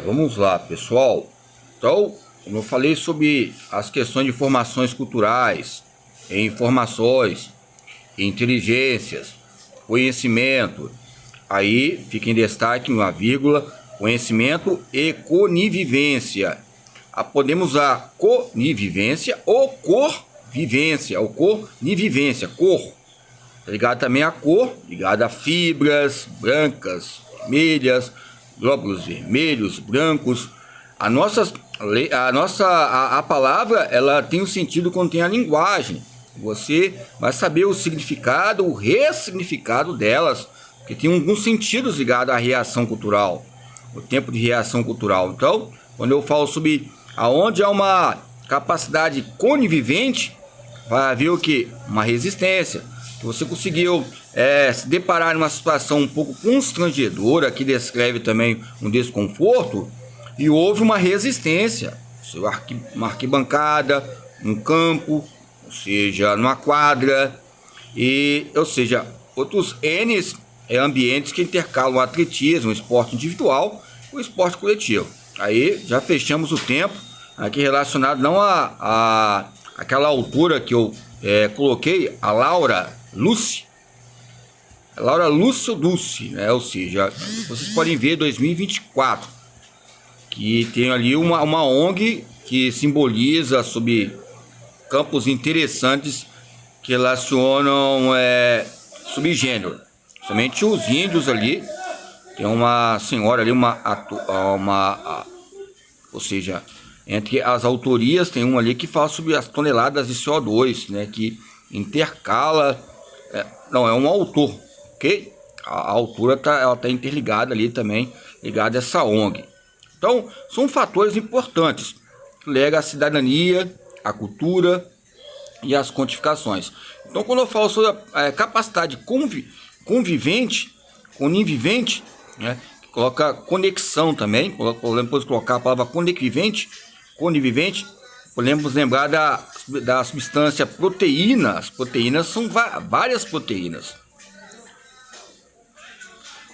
Vamos lá, pessoal. Então, como eu falei sobre as questões de formações culturais, informações, inteligências, conhecimento, aí fica em destaque uma vírgula, conhecimento e conivivência. Podemos usar conivivência ou corvivência, ou conivivência, cor. Tá ligado também a cor, ligado a fibras brancas, vermelhas, glóbulos vermelhos, brancos. A palavra, ela tem um sentido quando tem a linguagem. Você vai saber o significado, o ressignificado delas, porque tem alguns sentidos ligados à reação cultural, o tempo de reação cultural. Então, quando eu falo sobre aonde há uma capacidade conivivente, vai haver o que? Uma resistência. Se você conseguiu se deparar numa situação um pouco constrangedora, que descreve também um desconforto, e houve uma resistência, uma arquibancada, um campo, ou seja, numa quadra, ou seja, outros N ambientes que intercalam o atletismo, o esporte individual, o esporte coletivo. Aí já fechamos o tempo, aqui relacionado não a aquela altura que eu coloquei, a Laura Lúcio Dulce, né? Ou seja, vocês podem ver 2024, que tem ali uma ONG que simboliza sobre campos interessantes que relacionam sobre gênero. Somente os índios ali, tem uma senhora ali, ou seja, entre as autorias tem uma ali que fala sobre as toneladas de CO2, né, que intercala, não, é um autor, ok? A autora ela tá interligada ali também, ligada a essa ONG. Então, são fatores importantes, que ligam a cidadania, a cultura e as quantificações. Então, quando eu falo sobre a capacidade conivivente, né, que coloca conexão também, depois de colocar a palavra conivivente, podemos lembrar da substância proteína. As proteínas são várias proteínas.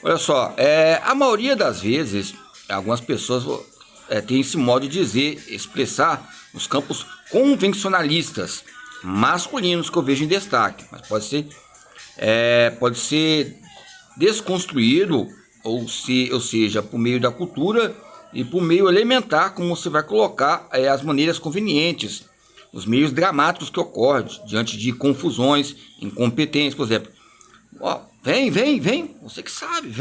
Olha só, a maioria das vezes, algumas pessoas têm esse modo de expressar os campos convencionalistas masculinos que eu vejo em destaque, mas pode ser desconstruído, ou seja, por meio da cultura e por meio elementar, como você vai colocar as maneiras convenientes, os meios dramáticos que ocorrem diante de confusões, incompetências, por exemplo. Vem, você que sabe,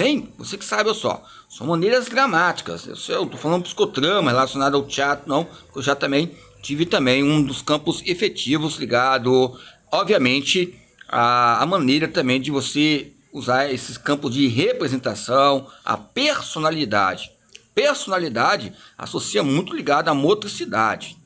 olha só, são maneiras dramáticas. Eu tô falando psicotrama relacionado ao teatro, não, eu já também tive um dos campos efetivos ligado, obviamente, a maneira também de você usar esses campos de representação, a personalidade. Personalidade associa muito ligado à motricidade,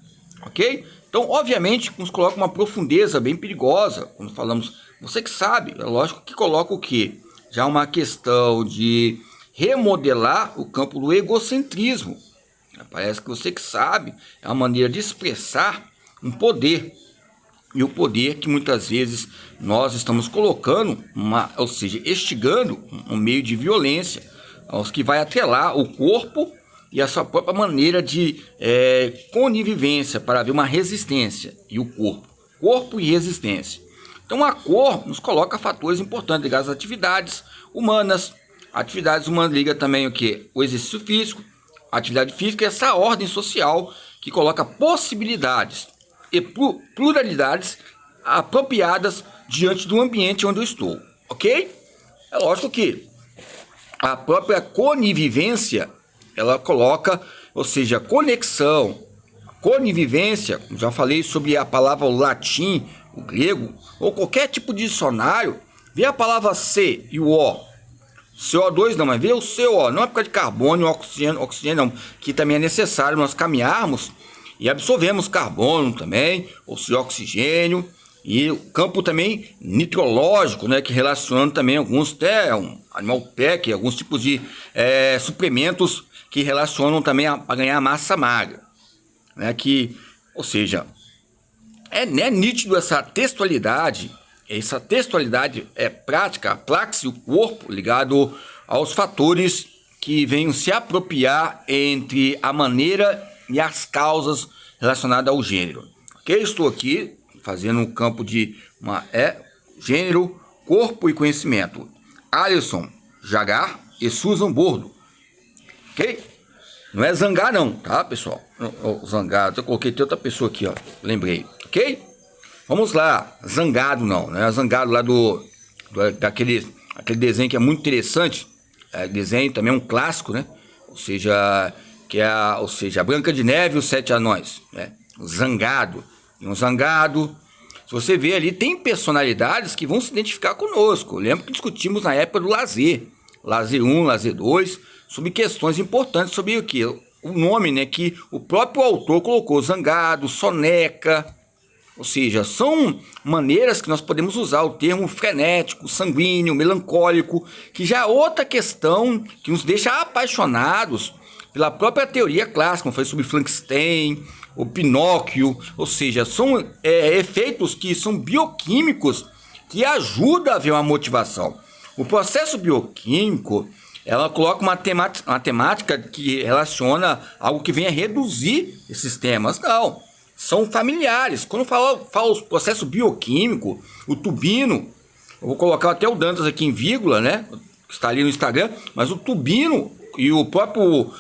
ok? Então, obviamente, nos coloca uma profundeza bem perigosa quando falamos, você que sabe, é lógico que coloca o quê? Já uma questão de remodelar o campo do egocentrismo. Parece que você que sabe é uma maneira de expressar um poder. E o poder que muitas vezes nós estamos colocando, ou seja, instigando um meio de violência, aos que vai atrelar o corpo e a sua própria maneira de conivivência para haver uma resistência. E o corpo e resistência. Então a cor nos coloca fatores importantes ligados às atividades humanas. Atividades humanas liga também o que? O exercício físico. A atividade física é essa ordem social que coloca possibilidades e pluralidades apropriadas diante do ambiente onde eu estou, ok? É lógico que a própria conivivência, ela coloca, ou seja, conexão, conivivência, já falei sobre a palavra o latim, o grego, ou qualquer tipo de dicionário, vê a palavra C e o O. CO2 não, mas vê o CO, não é por causa de carbono, oxigênio não, que também é necessário nós caminharmos e absorvemos carbono também, ou seja, oxigênio, e o campo também nitrológico, né, que relaciona também alguns, um animal PEC, alguns tipos de suplementos que relacionam também a ganhar massa magra, né, ou seja, é nítido essa textualidade é prática, a praxe, o corpo ligado aos fatores que venham se apropriar entre a maneira e as causas relacionadas ao gênero. Ok? Estou aqui fazendo um campo de gênero, corpo e conhecimento. Alisson Jagar e Susan Bordo. Ok? Não é zangar não, tá, pessoal? Zangado, eu coloquei outra pessoa aqui, ó. Lembrei, ok? Vamos lá. Zangado não, né? Zangado lá daquele desenho que é muito interessante. Desenho também é um clássico, né? Ou seja, a Branca de Neve e os Sete Anões, né? O Zangado. E um Zangado, se você ver ali, tem personalidades que vão se identificar conosco. Eu lembro que discutimos na época do lazer. Lazer 1, lazer 2, sobre questões importantes sobre o que? O nome, né, que o próprio autor colocou, zangado, soneca. Ou seja, são maneiras que nós podemos usar o termo frenético, sanguíneo, melancólico, que já é outra questão que nos deixa apaixonados pela própria teoria clássica, como foi sobre Frankenstein, o Pinóquio. Ou seja, são efeitos que são bioquímicos que ajudam a ver uma motivação. O processo bioquímico, ela coloca uma temática que relaciona algo que venha reduzir esses temas. Não, são familiares. Quando eu falo o processo bioquímico, o tubino, eu vou colocar até o Dantas aqui em vírgula, né? Que está ali no Instagram, mas o tubino e o próprio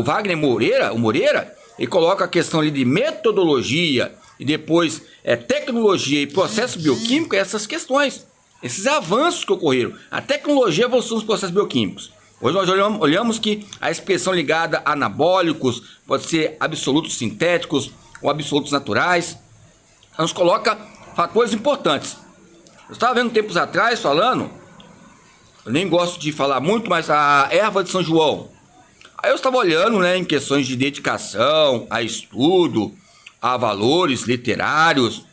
Wagner Moreira, ele coloca a questão ali de metodologia e depois tecnologia e processo bioquímico, essas questões. Esses avanços que ocorreram, a tecnologia avançou nos processos bioquímicos. Hoje nós olhamos que a expressão ligada a anabólicos pode ser absolutos sintéticos ou absolutos naturais. Nos coloca fatores importantes. Eu estava vendo tempos atrás falando, eu nem gosto de falar muito, mas a erva de São João. Aí eu estava olhando, né, em questões de dedicação, a estudo, a valores literários,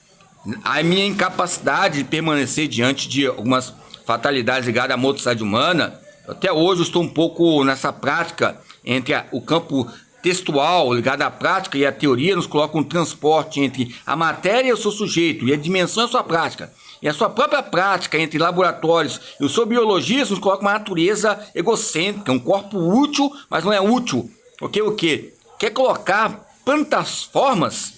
a minha incapacidade de permanecer diante de algumas fatalidades ligadas à motricidade humana. Até hoje eu estou um pouco nessa prática entre o campo textual ligado à prática e a teoria, nos coloca um transporte entre a matéria e o seu sujeito, e a dimensão e a sua prática. E a sua própria prática entre laboratórios e o seu biologista nos coloca uma natureza egocêntrica, um corpo útil, mas não é útil. Porque o quê? Quer colocar tantas formas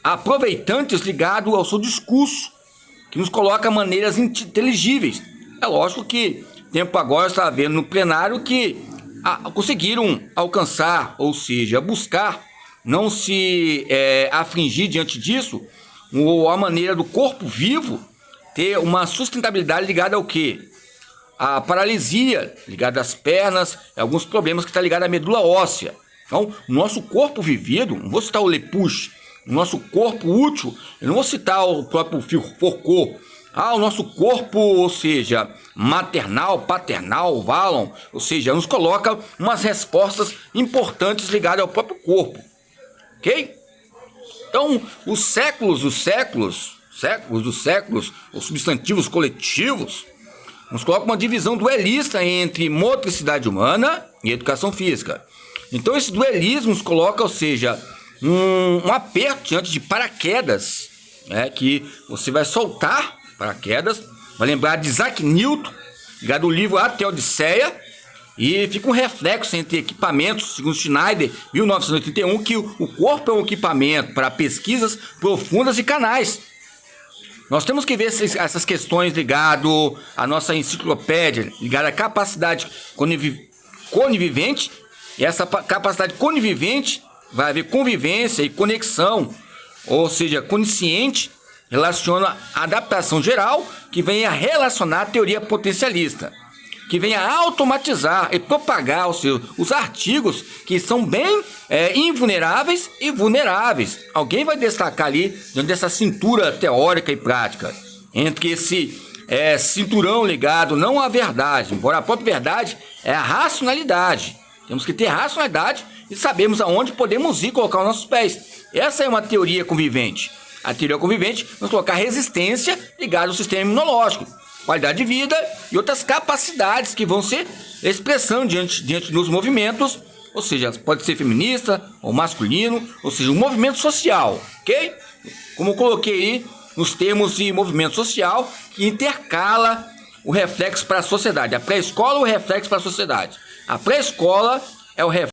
aproveitantes ligado ao seu discurso, que nos coloca maneiras inteligíveis. É lógico que tempo agora está vendo no plenário que conseguiram alcançar, ou seja, buscar não se afligir diante disso, ou a maneira do corpo vivo ter uma sustentabilidade ligada ao quê? A paralisia ligada às pernas, alguns problemas que está ligado à medula óssea. Então, o nosso corpo vivido, não vou citar o Lepuch, o nosso corpo útil, eu não vou citar o próprio Foucault, o nosso corpo, ou seja, maternal, paternal, Vallon, ou seja, nos coloca umas respostas importantes ligadas ao próprio corpo, ok? Então, os séculos dos séculos, os substantivos coletivos, nos coloca uma divisão duelista entre motricidade humana e educação física. Então, esse duelismo nos coloca, ou seja, um aperto diante de paraquedas, né, que você vai soltar paraquedas, vai lembrar de Isaac Newton, ligado ao livro A Teodiceia, e fica um reflexo entre equipamentos, segundo Schneider, 1981, que o corpo é um equipamento para pesquisas profundas e canais. Nós temos que ver essas questões ligadas à nossa enciclopédia, ligada à capacidade conivivente, e essa capacidade conivivente vai haver convivência e conexão, ou seja, consciente, relaciona a adaptação geral, que vem a relacionar a teoria potencialista, que vem a automatizar e propagar os artigos que são bem invulneráveis e vulneráveis. Alguém vai destacar ali, dentro dessa cintura teórica e prática, entre esse cinturão ligado não à verdade, embora a própria verdade é a racionalidade. Temos que ter racionalidade e sabemos aonde podemos ir colocar os nossos pés. Essa é uma teoria convivente. A teoria convivente nos colocar resistência ligada ao sistema imunológico, qualidade de vida e outras capacidades que vão se expressando diante dos movimentos, ou seja, pode ser feminista ou masculino, ou seja, um movimento social, ok? Como eu coloquei aí nos termos de movimento social, que intercala o reflexo para a sociedade, a pré-escola ou o reflexo para a sociedade. A pré-escola é o reflexo